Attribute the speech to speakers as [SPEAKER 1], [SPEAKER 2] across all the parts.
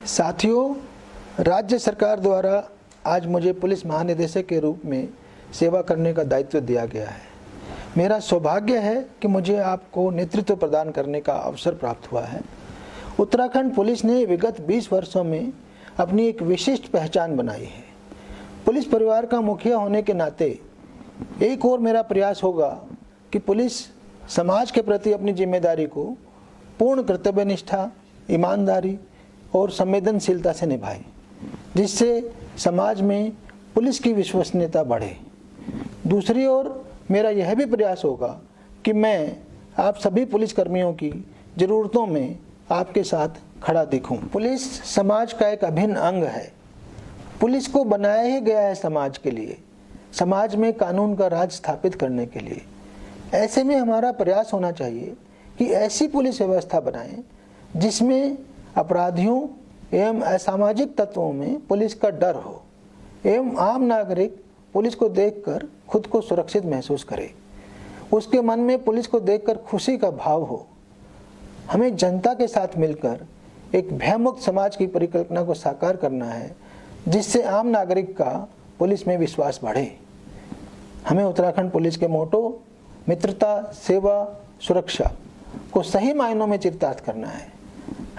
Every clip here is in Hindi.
[SPEAKER 1] साथियों, राज्य सरकार द्वारा आज मुझे पुलिस महानिदेशक के रूप में सेवा करने का दायित्व दिया गया है। मेरा सौभाग्य है कि मुझे आपको नेतृत्व प्रदान करने का अवसर प्राप्त हुआ है। उत्तराखंड पुलिस ने विगत 20 वर्षों में अपनी एक विशिष्ट पहचान बनाई है। पुलिस परिवार का मुखिया होने के नाते एक और मेरा प्रयास होगा कि पुलिस समाज के प्रति अपनी जिम्मेदारी को पूर्ण कर्तव्यनिष्ठा, ईमानदारी और संवेदनशीलता से निभाए, जिससे समाज में पुलिस की विश्वसनीयता बढ़े। दूसरी ओर मेरा यह भी प्रयास होगा कि मैं आप सभी पुलिसकर्मियों की ज़रूरतों में आपके साथ खड़ा दिखूं। पुलिस समाज का एक अभिन्न अंग है। पुलिस को बनाया ही गया है समाज के लिए, समाज में कानून का राज स्थापित करने के लिए। ऐसे में हमारा प्रयास होना चाहिए कि ऐसी पुलिस व्यवस्था बनाएं जिसमें अपराधियों एवं असामाजिक तत्वों में पुलिस का डर हो एवं आम नागरिक पुलिस को देखकर खुद को सुरक्षित महसूस करे, उसके मन में पुलिस को देखकर खुशी का भाव हो। हमें जनता के साथ मिलकर एक भयमुक्त समाज की परिकल्पना को साकार करना है, जिससे आम नागरिक का पुलिस में विश्वास बढ़े। हमें उत्तराखंड पुलिस के मोटो मित्रता, सेवा, सुरक्षा को सही मायनों में चरितार्थ करना है।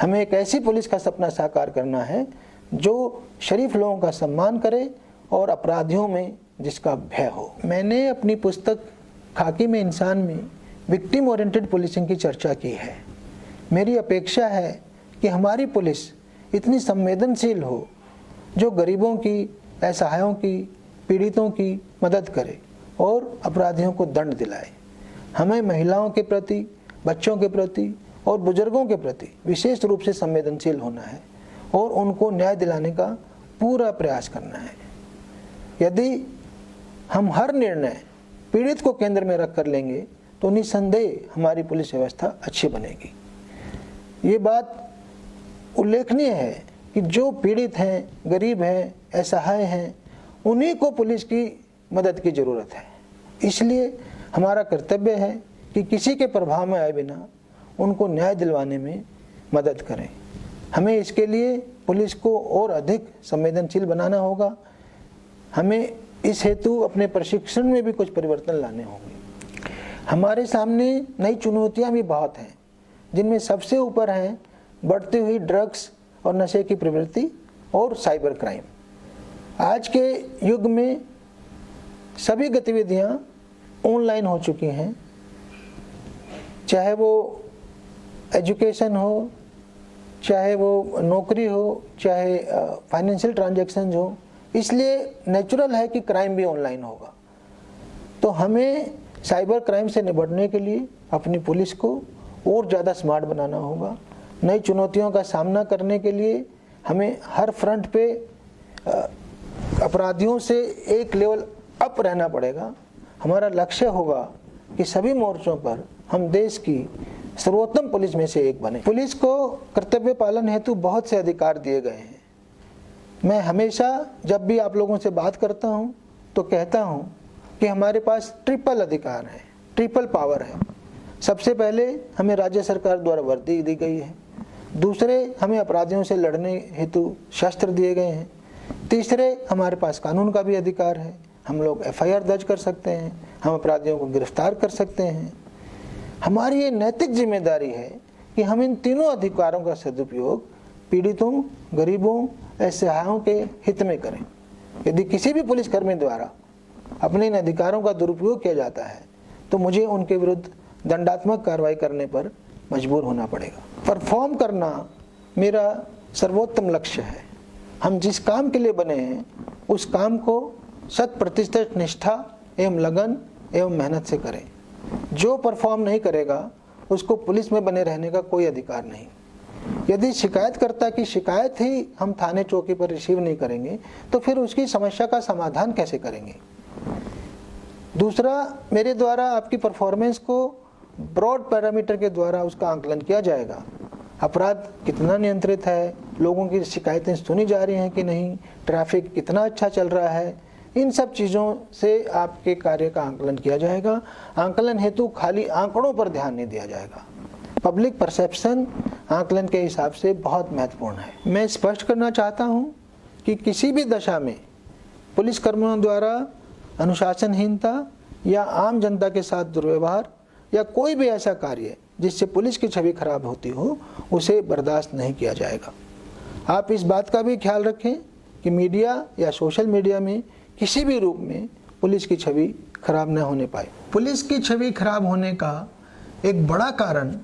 [SPEAKER 1] हमें एक ऐसी पुलिस का सपना साकार करना है जो शरीफ लोगों का सम्मान करे और अपराधियों में जिसका भय हो। मैंने अपनी पुस्तक खाकी में इंसान में विक्टिम ओरिएंटेड पुलिसिंग की चर्चा की है। मेरी अपेक्षा है कि हमारी पुलिस इतनी संवेदनशील हो जो गरीबों की, असहायों की, पीड़ितों की मदद करे और अपराधियों को दंड दिलाए। हमें महिलाओं के प्रति, बच्चों के प्रति और बुजुर्गों के प्रति विशेष रूप से संवेदनशील होना है और उनको न्याय दिलाने का पूरा प्रयास करना है। यदि हम हर निर्णय पीड़ित को केंद्र में रख कर लेंगे तो निस्संदेह हमारी पुलिस व्यवस्था अच्छी बनेगी। ये बात उल्लेखनीय है कि जो पीड़ित हैं, गरीब हैं, असहाय हैं, उन्हीं को पुलिस की मदद की ज़रूरत है। इसलिए हमारा कर्तव्य है कि किसी के प्रभाव में आए बिना उनको न्याय दिलवाने में मदद करें। हमें इसके लिए पुलिस को और अधिक संवेदनशील बनाना होगा। हमें इस हेतु अपने प्रशिक्षण में भी कुछ परिवर्तन लाने होंगे। हमारे सामने नई चुनौतियां भी बहुत हैं, जिनमें सबसे ऊपर हैं बढ़ती हुई ड्रग्स और नशे की प्रवृत्ति और साइबर क्राइम। आज के युग में सभी गतिविधियां ऑनलाइन हो चुकी हैं, चाहे वो एजुकेशन हो, चाहे वो नौकरी हो, चाहे फाइनेंशियल ट्रांजैक्शन हो। इसलिए नेचुरल है कि क्राइम भी ऑनलाइन होगा। तो हमें साइबर क्राइम से निपटने के लिए अपनी पुलिस को और ज़्यादा स्मार्ट बनाना होगा। नई चुनौतियों का सामना करने के लिए हमें हर फ्रंट पे अपराधियों से एक लेवल अप रहना पड़ेगा। हमारा लक्ष्य होगा कि सभी मोर्चों पर हम देश की सर्वोत्तम पुलिस में से एक बने। पुलिस को कर्तव्य पालन हेतु बहुत से अधिकार दिए गए हैं। मैं हमेशा जब भी आप लोगों से बात करता हूं तो कहता हूं कि हमारे पास ट्रिपल अधिकार है, ट्रिपल पावर है। सबसे पहले हमें राज्य सरकार द्वारा वर्दी दी गई है। दूसरे, हमें अपराधियों से लड़ने हेतु शस्त्र दिए गए हैं। तीसरे, हमारे पास कानून का भी अधिकार है। हम लोग FIR दर्ज कर सकते हैं, हम अपराधियों को गिरफ्तार कर सकते हैं। हमारी ये नैतिक जिम्मेदारी है कि हम इन तीनों अधिकारों का सदुपयोग पीड़ितों, गरीबों, असहायों के हित में करें। यदि किसी भी पुलिसकर्मी द्वारा अपने इन अधिकारों का दुरुपयोग किया जाता है तो मुझे उनके विरुद्ध दंडात्मक कार्रवाई करने पर मजबूर होना पड़ेगा। परफॉर्म करना मेरा सर्वोत्तम लक्ष्य है। हम जिस काम के लिए बने हैं उस काम को 100% निष्ठा एवं लगन एवं मेहनत से करें। जो परफॉर्म नहीं करेगा उसको पुलिस में बने रहने का कोई अधिकार नहीं। यदि शिकायतकर्ता की शिकायत ही हम थाने चौकी पर रिसीव नहीं करेंगे तो फिर उसकी समस्या का समाधान कैसे करेंगे। दूसरा, मेरे द्वारा आपकी परफॉर्मेंस को ब्रॉड पैरामीटर के द्वारा उसका आंकलन किया जाएगा। अपराध कितना नियंत्रित है, लोगों की शिकायतें सुनी जा रही हैं कि नहीं, ट्रैफिक कितना अच्छा चल रहा है, इन सब चीज़ों से आपके कार्य का आंकलन किया जाएगा। आंकलन हेतु खाली आंकड़ों पर ध्यान नहीं दिया जाएगा। पब्लिक परसेप्शन आकलन के हिसाब से बहुत महत्वपूर्ण है। मैं स्पष्ट करना चाहता हूं कि किसी भी दशा में पुलिस कर्मियों द्वारा अनुशासनहीनता या आम जनता के साथ दुर्व्यवहार या कोई भी ऐसा कार्य जिससे पुलिस की छवि खराब होती हो, उसे बर्दाश्त नहीं किया जाएगा। आप इस बात का भी ख्याल रखें कि मीडिया या सोशल मीडिया में किसी भी रूप में पुलिस की छवि खराब न होने पाए। पुलिस की छवि खराब होने का एक बड़ा कारण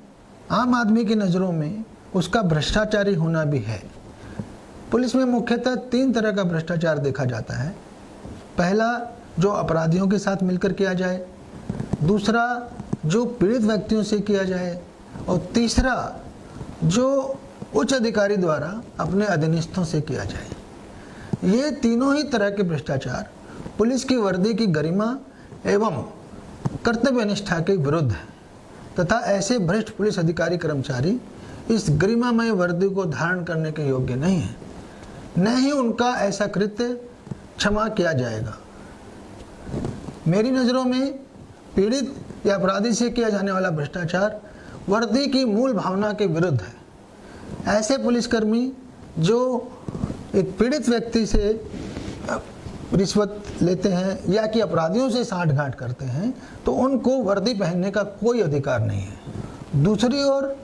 [SPEAKER 1] आम आदमी की नज़रों में उसका भ्रष्टाचारी होना भी है। पुलिस में मुख्यतः 3 तरह का भ्रष्टाचार देखा जाता है। पहला, जो अपराधियों के साथ मिलकर किया जाए, दूसरा जो पीड़ित व्यक्तियों से किया जाए, और तीसरा जो उच्च अधिकारी द्वारा अपने अधीनस्थों से किया जाए। ये तीनों ही तरह के भ्रष्टाचार पुलिस की वर्दी की गरिमा एवं कर्तव्य निष्ठा के विरुद्ध है तथा ऐसे भ्रष्ट पुलिस अधिकारी कर्मचारी इस गरिमामय वर्दी को धारण करने के योग्य नहीं है, न ही उनका ऐसा कृत्य क्षमा किया जाएगा। मेरी नज़रों में पीड़ित या अपराधी से किया जाने वाला भ्रष्टाचार वर्दी की मूल भावना के विरुद्ध है। ऐसे पुलिसकर्मी जो एक पीड़ित व्यक्ति से रिश्वत लेते हैं या कि अपराधियों से साठगांठ करते हैं, तो उनको वर्दी पहनने का कोई अधिकार नहीं है। दूसरी ओर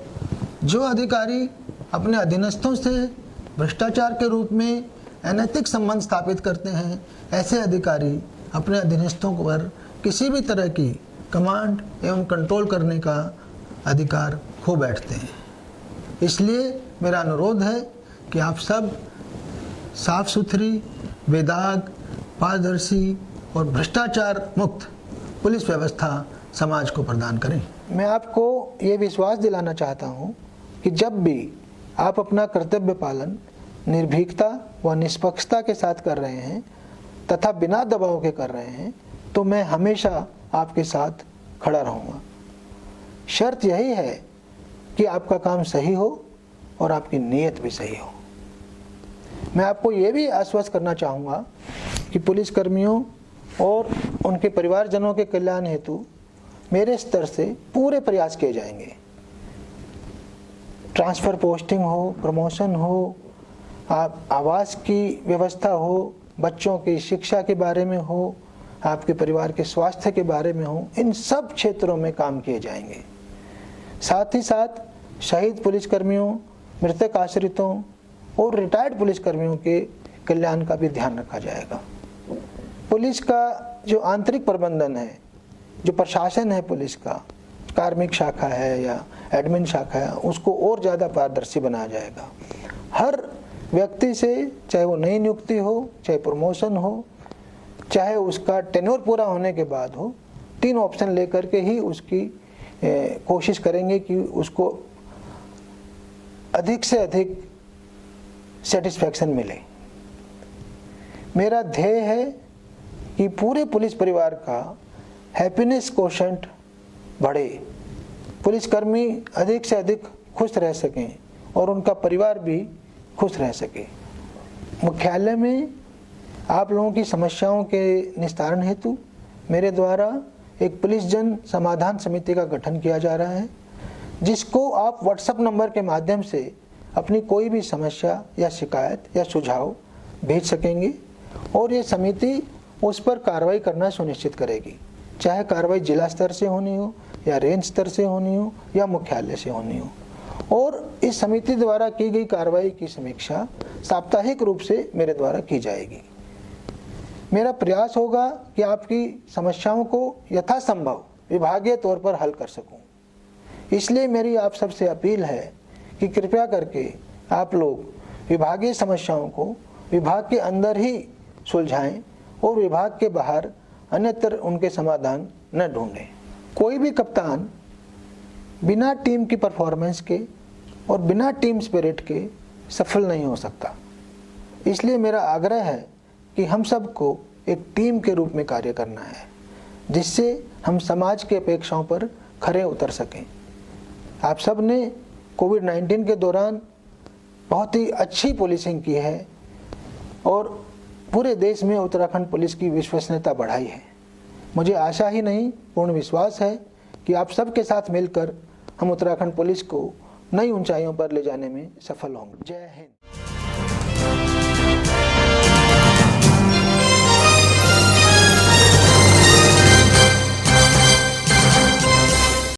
[SPEAKER 1] जो अधिकारी अपने अधीनस्थों से भ्रष्टाचार के रूप में अनैतिक संबंध स्थापित करते हैं, ऐसे अधिकारी अपने अधीनस्थों पर किसी भी तरह की कमांड एवं कंट्रोल करने का अधिकार खो बैठते हैं। इसलिए मेरा अनुरोध है कि आप सब साफ सुथरी, बेदाग, पारदर्शी और भ्रष्टाचार मुक्त पुलिस व्यवस्था समाज को प्रदान करें। मैं आपको ये विश्वास दिलाना चाहता हूँ कि जब भी आप अपना कर्तव्य पालन निर्भीकता व निष्पक्षता के साथ कर रहे हैं तथा बिना दबाव के कर रहे हैं, तो मैं हमेशा आपके साथ खड़ा रहूँगा। शर्त यही है कि आपका काम सही हो और आपकी नीयत भी सही हो। मैं आपको ये भी आश्वस्त करना चाहूँगा कि पुलिस कर्मियों और उनके परिवारजनों के कल्याण हेतु मेरे स्तर से पूरे प्रयास किए जाएंगे। ट्रांसफ़र पोस्टिंग हो, प्रमोशन हो, आवास की व्यवस्था हो, बच्चों की शिक्षा के बारे में हो, आपके परिवार के स्वास्थ्य के बारे में हो, इन सब क्षेत्रों में काम किए जाएंगे। साथ ही साथ शहीद पुलिसकर्मियों, मृतक आश्रितों और रिटायर्ड पुलिसकर्मियों के कल्याण का भी ध्यान रखा जाएगा। पुलिस का जो आंतरिक प्रबंधन है, जो प्रशासन है पुलिस का, कार्मिक शाखा है या एडमिन शाखा है, उसको और ज़्यादा पारदर्शी बनाया जाएगा। हर व्यक्ति से, चाहे वो नई नियुक्ति हो, चाहे प्रमोशन हो, चाहे उसका टेन्योर पूरा होने के बाद हो, 3 ऑप्शन लेकर के ही उसकी कोशिश करेंगे कि उसको अधिक से अधिक सेटिस्फैक्शन मिले। मेरा ध्येय है कि पूरे पुलिस परिवार का हैप्पीनेस कोशेंट बढ़े, पुलिसकर्मी अधिक से अधिक खुश रह सकें और उनका परिवार भी खुश रह सके। मुख्यालय में आप लोगों की समस्याओं के निस्तारण हेतु मेरे द्वारा एक पुलिस जन समाधान समिति का गठन किया जा रहा है, जिसको आप व्हाट्सएप नंबर के माध्यम से अपनी कोई भी समस्या या शिकायत या सुझाव भेज सकेंगे और ये समिति उस पर कार्रवाई करना सुनिश्चित करेगी, चाहे कार्रवाई जिला स्तर से होनी हो या रेंज स्तर से होनी हो या मुख्यालय से होनी हो। और इस समिति द्वारा की गई कार्रवाई की समीक्षा साप्ताहिक रूप से मेरे द्वारा की जाएगी। मेरा प्रयास होगा कि आपकी समस्याओं को यथासंभव विभागीय तौर पर हल कर सकूं। इसलिए मेरी आप सबसे अपील है कि कृपया करके आप लोग विभागीय समस्याओं को विभाग के अंदर ही सुलझाएं और विभाग के बाहर अन्यत्र उनके समाधान न ढूंढें। कोई भी कप्तान बिना टीम की परफॉर्मेंस के और बिना टीम स्पिरिट के सफल नहीं हो सकता। इसलिए मेरा आग्रह है कि हम सबको एक टीम के रूप में कार्य करना है, जिससे हम समाज की अपेक्षाओं पर खरे उतर सकें। आप सब ने कोविड-19 के दौरान बहुत ही अच्छी पुलिसिंग की है और पूरे देश में उत्तराखंड पुलिस की विश्वसनीयता बढ़ाई है। मुझे आशा ही नहीं, पूर्ण विश्वास है कि आप सबके साथ मिलकर हम उत्तराखंड पुलिस को नई ऊंचाइयों पर ले जाने में सफल होंगे। जय हिंद।